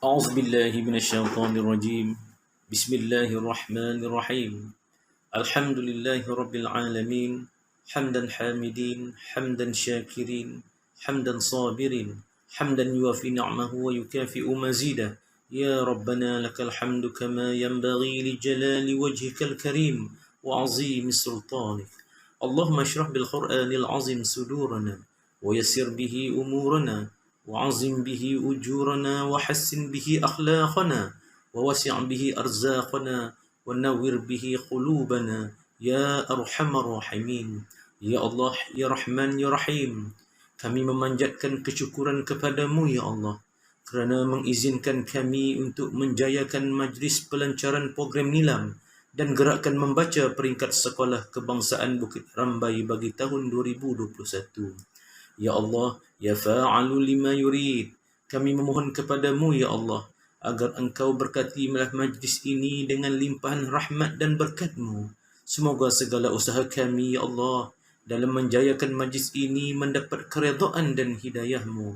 أعوذ بالله من الشيطان الرجيم. بسم الله الرحمن الرحيم. الحمد لله رب العالمين. حمدا حامدين، حمدا شاكرين، حمدا صابرين، حمدا يوافي نعمه ويكافئ مزيده. يا ربنا لك الحمد كما ينبغي لجلال وجهك الكريم وعظيم سلطانك. اللهم اشرح بالقرآن العظيم صدورنا ويسر به أمورنا وعظم به أجورنا وحسن به أخلاقنا ووسع به أرزاقنا ونور به قلوبنا يا أرحم الراحمين. Ya Allah, Ya Rahman, Ya Rahim, kami memanjatkan kesyukuran kepadamu ya Allah kerana mengizinkan kami untuk menjayakan majlis pelancaran program Nilam dan gerakan membaca peringkat sekolah kebangsaan Bukit Rambai bagi tahun 2021. Ya Allah, Ya Fa'alu lima yurid, kami memohon kepadamu ya Allah agar engkau berkati majlis ini dengan limpahan rahmat dan berkat-Mu. Semoga segala usaha kami ya Allah dalam menjayakan majlis ini mendapat keredaan dan hidayah-Mu.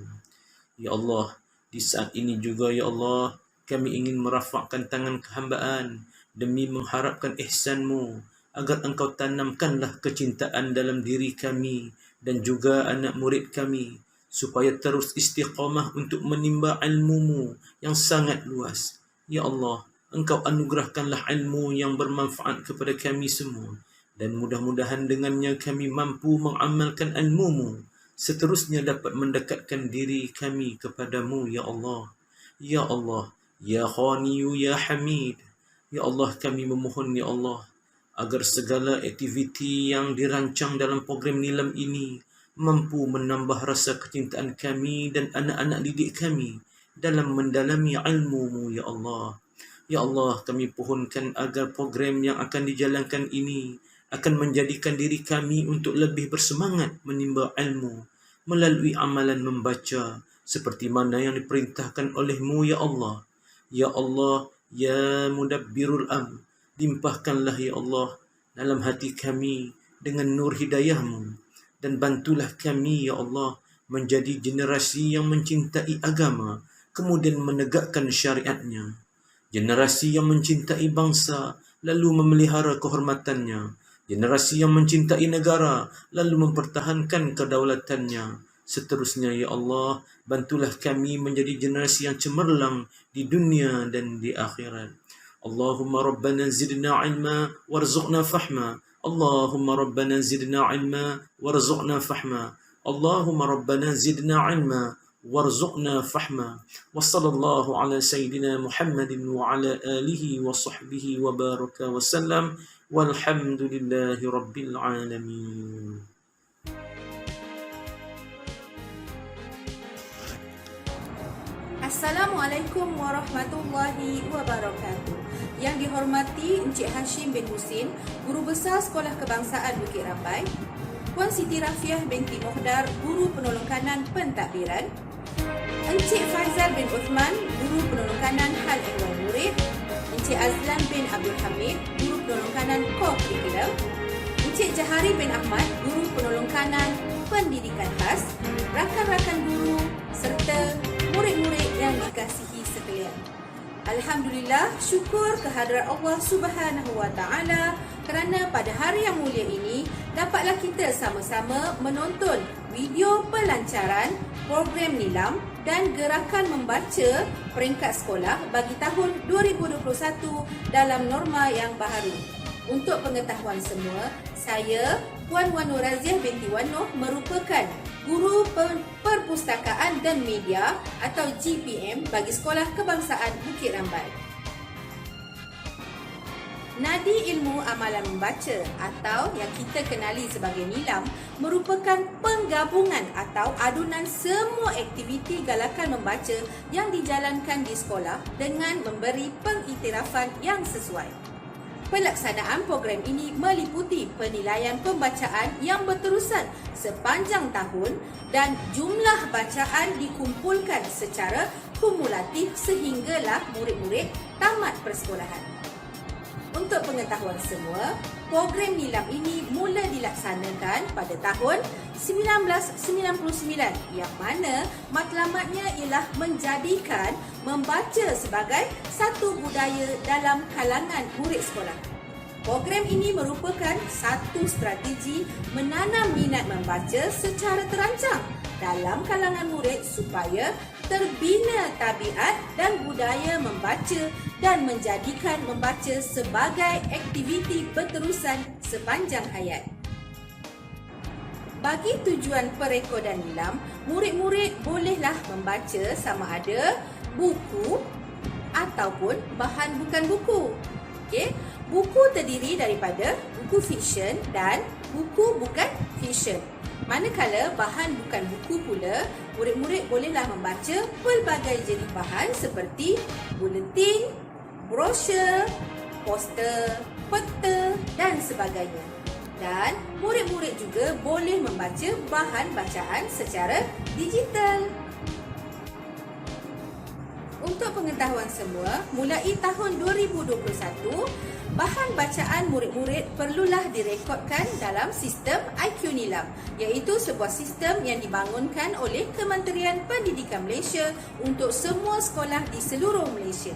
Ya Allah, di saat ini juga ya Allah, kami ingin merafakkan tangan kehambaan demi mengharapkan ihsan-Mu agar engkau tanamkanlah kecintaan dalam diri kami dan juga anak murid kami supaya terus istiqamah untuk menimba ilmu-Mu yang sangat luas. Ya Allah, engkau anugerahkanlah ilmu yang bermanfaat kepada kami semua dan mudah-mudahan dengannya kami mampu mengamalkan ilmu-Mu, seterusnya dapat mendekatkan diri kami kepadamu ya Allah. Ya Allah, Ya Ghaniyu Ya Hamid, ya Allah kami memohon ya Allah agar segala aktiviti yang dirancang dalam program Nilam ini mampu menambah rasa kecintaan kami dan anak-anak didik kami dalam mendalami ilmu-Mu ya Allah. Ya Allah, kami pohonkan agar program yang akan dijalankan ini akan menjadikan diri kami untuk lebih bersemangat menimba ilmu melalui amalan membaca seperti mana yang diperintahkan oleh-Mu ya Allah. Ya Allah, Ya Mudabbirul Amr, limpahkanlah ya Allah dalam hati kami dengan nur hidayah-Mu dan bantulah kami ya Allah menjadi generasi yang mencintai agama kemudian menegakkan syariatnya, generasi yang mencintai bangsa lalu memelihara kehormatannya, generasi yang mencintai negara lalu mempertahankan kedaulatannya. Seterusnya ya Allah, bantulah kami menjadi generasi yang cemerlang di dunia dan di akhirat. Allahumma rabbana zidna ilma warzuqna fahma. Allahumma rabbana zidna ilma warzuqna fahma. Allahumma rabbana zidna ilma warzuqna fahma. Wa sallallahu ala sayyidina Muhammadin wa ala alihi wa sahbihi wa baraka wa sallam. Walhamdulillahi rabbil alamin. Assalamualaikum warahmatullahi wabarakatuh. Yang dihormati Encik Hashim bin Husin, Guru Besar Sekolah Kebangsaan Bukit Rambai, Puan Siti Rafiah binti Mohdar, Guru Penolong Kanan Pentadbiran, Encik Faizal bin Uthman, Guru Penolong Kanan Hal Ehwal Murid, Encik Azlan bin Abdul Hamid, Guru Penolong Kanan Co-Curriculum, Encik Jahari bin Ahmad, Guru Penolong Kanan Pendidikan Khas, rakan-rakan guru serta murid-murid yang dikasihi sekalian. Alhamdulillah, syukur kehadrat Allah Subhanahu Wa Taala kerana pada hari yang mulia ini dapatlah kita sama-sama menonton video pelancaran program Nilam dan gerakan membaca peringkat sekolah bagi tahun 2021 dalam norma yang baharu. Untuk pengetahuan semua, saya Puan Wan Nur Raziah binti Wan Noh merupakan Guru Perpustakaan dan Media atau GPM bagi Sekolah Kebangsaan Bukit Rambai. Nadi Ilmu Amalan Membaca atau yang kita kenali sebagai Nilam merupakan penggabungan atau adunan semua aktiviti galakan membaca yang dijalankan di sekolah dengan memberi pengiktirafan yang sesuai. Pelaksanaan program ini meliputi penilaian pembacaan yang berterusan sepanjang tahun dan jumlah bacaan dikumpulkan secara kumulatif sehinggalah murid-murid tamat persekolahan. Untuk pengetahuan semua, program nilam ini mula dilaksanakan pada tahun 1999 yang mana matlamatnya ialah menjadikan membaca sebagai satu budaya dalam kalangan murid sekolah. Program ini merupakan satu strategi menanam minat membaca secara terancang dalam kalangan murid supaya terbina tabiat dan budaya membaca dan menjadikan membaca sebagai aktiviti berterusan sepanjang hayat. Bagi tujuan perekodan nilam, murid-murid bolehlah membaca sama ada buku ataupun bahan bukan buku. Okey, buku terdiri daripada buku fiksyen dan buku bukan fiksyen. Manakala bahan bukan buku pula, murid-murid bolehlah membaca pelbagai jenis bahan seperti buletin, brosur, poster, peta dan sebagainya. Dan murid-murid juga boleh membaca bahan bacaan secara digital. Untuk pengetahuan semua, mulai tahun 2021, bahan bacaan murid-murid perlulah direkodkan dalam sistem IQ Nilam, iaitu sebuah sistem yang dibangunkan oleh Kementerian Pendidikan Malaysia untuk semua sekolah di seluruh Malaysia.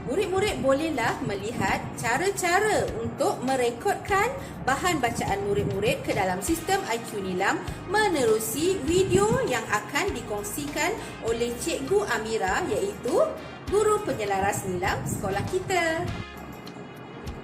Murid-murid bolehlah melihat cara-cara untuk merekodkan bahan bacaan murid-murid ke dalam sistem IQ Nilam menerusi video yang akan dikongsikan oleh Cikgu Amira, iaitu guru penyelaras nilam sekolah kita.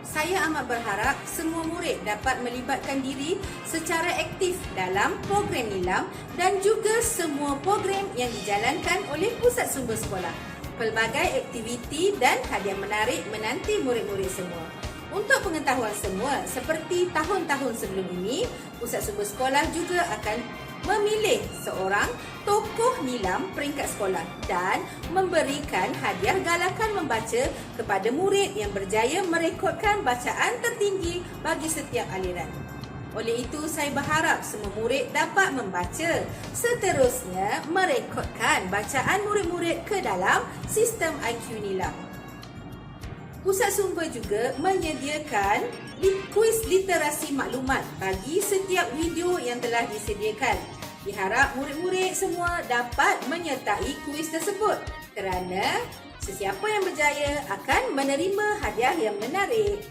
Saya amat berharap semua murid dapat melibatkan diri secara aktif dalam program nilam dan juga semua program yang dijalankan oleh Pusat Sumber Sekolah. Pelbagai aktiviti dan hadiah menarik menanti murid-murid semua. Untuk pengetahuan semua, seperti tahun-tahun sebelum ini, Pusat Sumber Sekolah juga akan memilih seorang tokoh nilam peringkat sekolah dan memberikan hadiah galakan membaca kepada murid yang berjaya merekodkan bacaan tertinggi bagi setiap aliran. Oleh itu, saya berharap semua murid dapat membaca, seterusnya merekodkan bacaan murid-murid ke dalam sistem IQ Nilam. Pusat Sumber juga menyediakan kuis literasi maklumat bagi setiap video yang telah disediakan. Diharap murid-murid semua dapat menyertai kuis tersebut kerana sesiapa yang berjaya akan menerima hadiah yang menarik.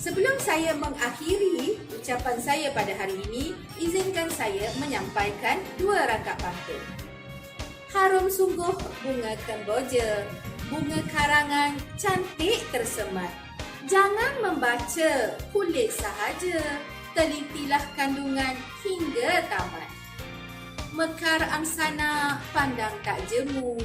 Sebelum saya mengakhiri ucapan saya pada hari ini, izinkan saya menyampaikan dua rangkap pantun. Harum sungguh bunga kemboja, bunga karangan cantik tersemat. Jangan membaca kulit sahaja, telitilah kandungan hingga tamat. Mekar angsana pandang tak jemu,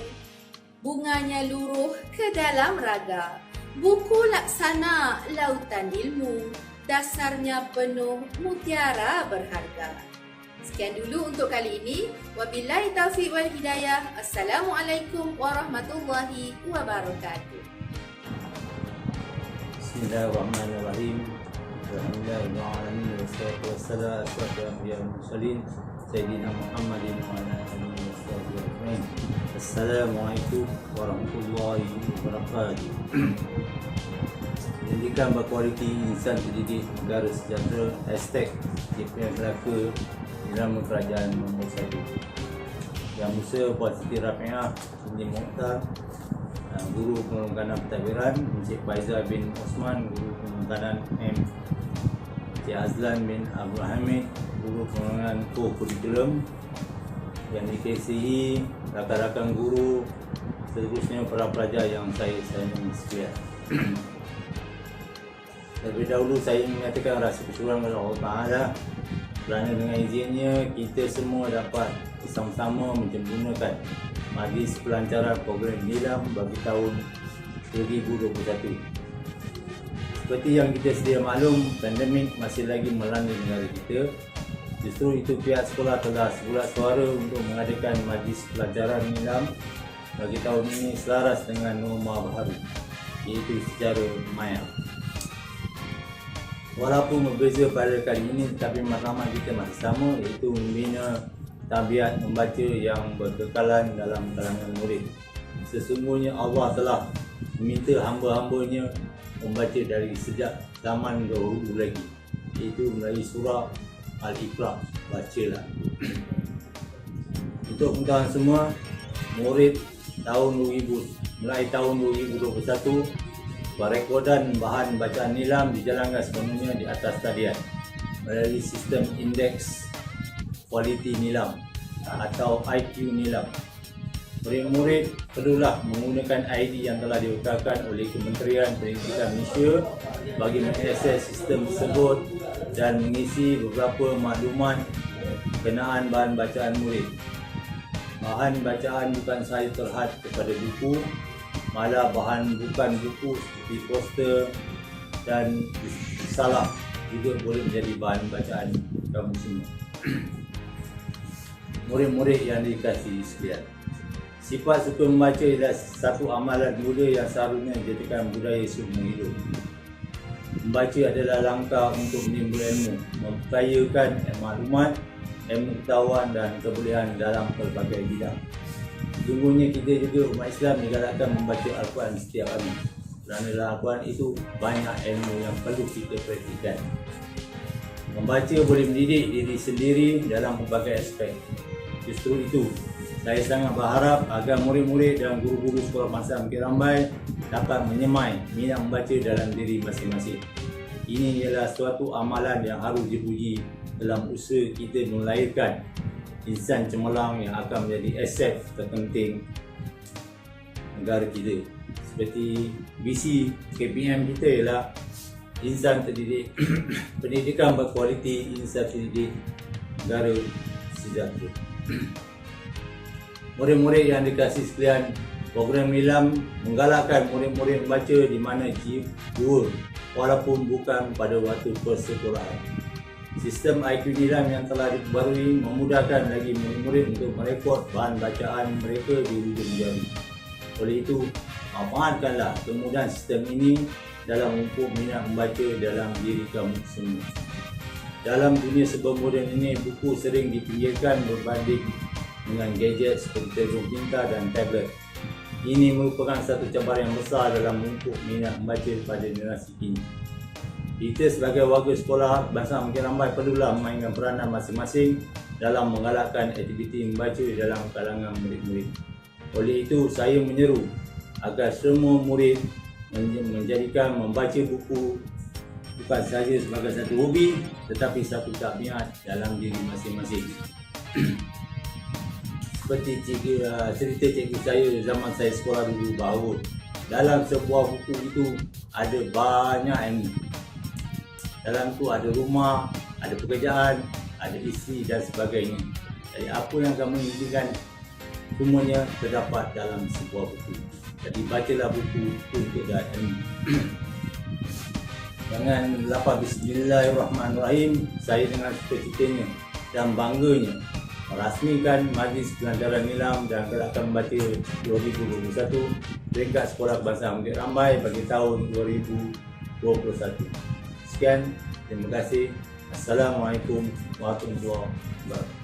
bunganya luruh ke dalam raga. Buku laksana lautan ilmu, dasarnya penuh mutiara berharga. Sekian dulu untuk kali ini. Wabillahi taufiq wal hidayah. Assalamualaikum warahmatullahi wabarakatuh. Bismillahirrahmanirrahim. Alhamdulillahirrahmanirrahim. Wassalatu wassalamu ala asyrafil anbiya'i wal mursalin Sayyidina Muhammadin wa ala alihi wasallam. Assalamualaikum warahmatullahi wabarakatuh. Pendidikan berkualiti, insan terdidik, negara sejahtera. #JPM Melaka Irama Kerajaan nombor 1. Yang Musa Puan Siti Rafiah Encik Mokhtar, Guru Pengarahkanan Pentadbiran Encik Faizal bin Osman, Guru Pengarahkanan M. Encik Azlan bin Abdul Hamid, Guru Pengarahkanan Co-Curriculum. Yang di-KCI, rakan-rakan guru, seterusnya para pelajar yang saya sayangi sekalian. Terlebih dahulu saya menyatakan rasa bersyukur kepada Allah Ta'ala kerana dengan izinnya kita semua dapat bersama-sama menyempurnakan majlis pelancaran program nilam bagi tahun 2021. Seperti yang kita sedia maklum, pandemik masih lagi melanda negara kita. Justru itu pihak sekolah telah sebulat suara untuk mengadakan majlis pelajaran nilam bagi tahun ini selaras dengan norma baharu, iaitu secara maya. Walaupun berbeza pada kali ini, tetapi matlamat kita masih sama, iaitu membina tabiat membaca yang berkekalan dalam kalangan murid. Sesungguhnya Allah telah meminta hamba-hambanya membaca dari sejak zaman dahulu lagi, iaitu melalui surah Al-Iqra. Bacalah. Untuk pengetahuan semua, murid mulai tahun 2021, perekodan bahan bacaan nilam dijalankan sepenuhnya di atas talian melalui sistem indeks kualiti nilam atau IQ nilam. Murid-murid perlulah menggunakan ID yang telah dikeluarkan oleh Kementerian Pendidikan Malaysia bagi mengakses sistem tersebut dan mengisi beberapa maklumat berkenaan bahan bacaan murid. Bahan bacaan bukan sahaja terhad kepada buku, malah bahan bukan buku seperti poster dan risalah juga boleh menjadi bahan bacaan kamu semua. Murid-murid yang dikasihi sekalian, sifat suka membaca adalah satu amalan mulia yang seharusnya dijadikan budaya seumur hidup. Membaca adalah langkah untuk menimbul ilmu, memperkayakan maklumat, ilmu pengetahuan dan kebolehan dalam pelbagai bidang. Sesungguhnya kita juga umat Islam digalakkan membaca Al-Quran setiap hari, kerana dalam Al-Quran itu banyak ilmu yang perlu kita praktikkan. Membaca boleh mendidik diri sendiri dalam berbagai aspek. Justru itu, saya sangat berharap agar murid-murid dan guru-guru sekolah Bangsa Bukit Rambai dapat menyemai minat membaca dalam diri masing-masing. Ini ialah suatu amalan yang harus dipuji dalam usaha kita melahirkan insan cemerlang yang akan menjadi aset terpenting negara kita. Seperti visi KPM kita ialah insan terdidik, pendidikan berkualiti, insan terdidik, negara sejahtera. Murid-murid yang dikasihi sekalian, program nilam menggalakkan murid-murid membaca di mana jiwa walaupun bukan pada waktu persekolahan. Sistem IQ nilam yang telah diperbarui memudahkan lagi murid-murid untuk merekod bahan bacaan mereka di hujung jari. Oleh itu, manfaatkanlah kemudahan sistem ini dalam memupuk minat membaca dalam diri kamu semua. Dalam dunia serba moden ini, buku sering dipinggirkan berbanding dengan gadget seperti telefon pintar dan tablet. Ini merupakan satu cabaran yang besar dalam memupuk minat membaca pada generasi kini. Kita sebagai warga sekolah Bangsa Bukit Rambai perlulah memainkan peranan masing-masing dalam menggalakkan aktiviti membaca dalam kalangan murid-murid. Oleh itu, saya menyeru agar semua murid menjadikan membaca buku bukan sahaja sebagai satu hobi, tetapi satu tabiat dalam diri masing-masing. Seperti cerita cikgu saya zaman saya sekolah dulu, bahawa dalam sebuah buku itu ada banyak ilmu. Dalam tu ada rumah, ada pekerjaan, ada isteri dan sebagainya. Jadi apa yang kamu inginkan semuanya terdapat dalam sebuah buku. Jadi bacalah buku untuk dapat ilmu. Dengan lafaz Bismillahirrahmanirrahim, saya dengan cita-citanya dan bangganya merasmikan Majlis Pelancaran Nilam dan Gerakan Membaca 2021 peringkat Sekolah Bangsa Bukit Rambai bagi tahun 2021. Sekian, terima kasih. Assalamualaikum warahmatullahi wabarakatuh.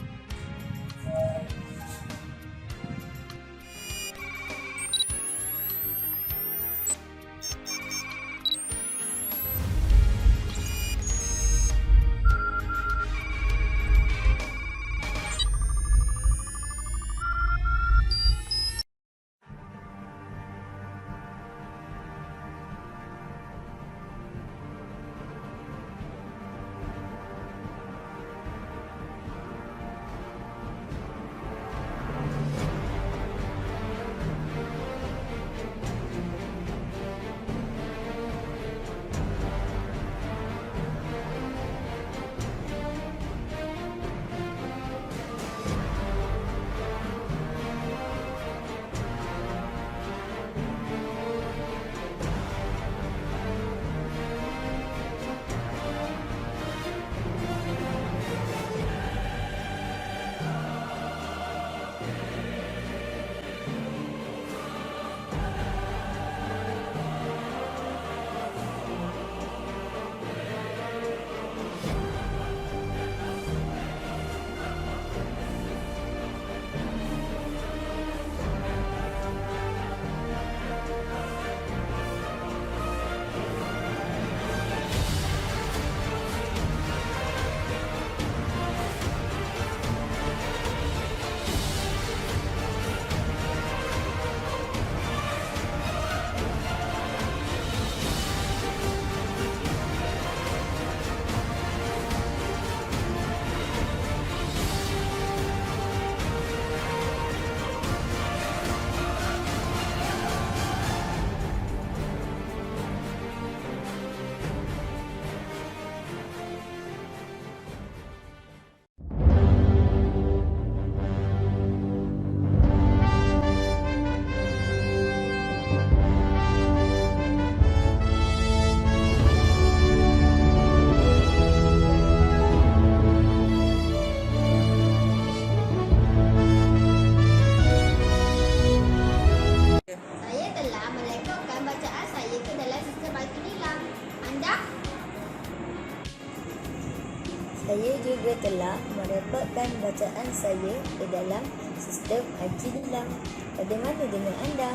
Saya juga telah merepotkan bacaan saya ke dalam sistem Haji Nilam. Bagaimana dengan anda?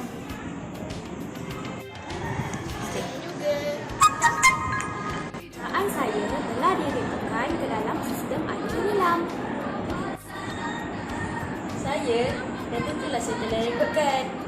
Saya juga. Bacaan saya telah direkodkan ke dalam sistem Haji Nilam. Saya, dan tentulah saya telah rekodkan.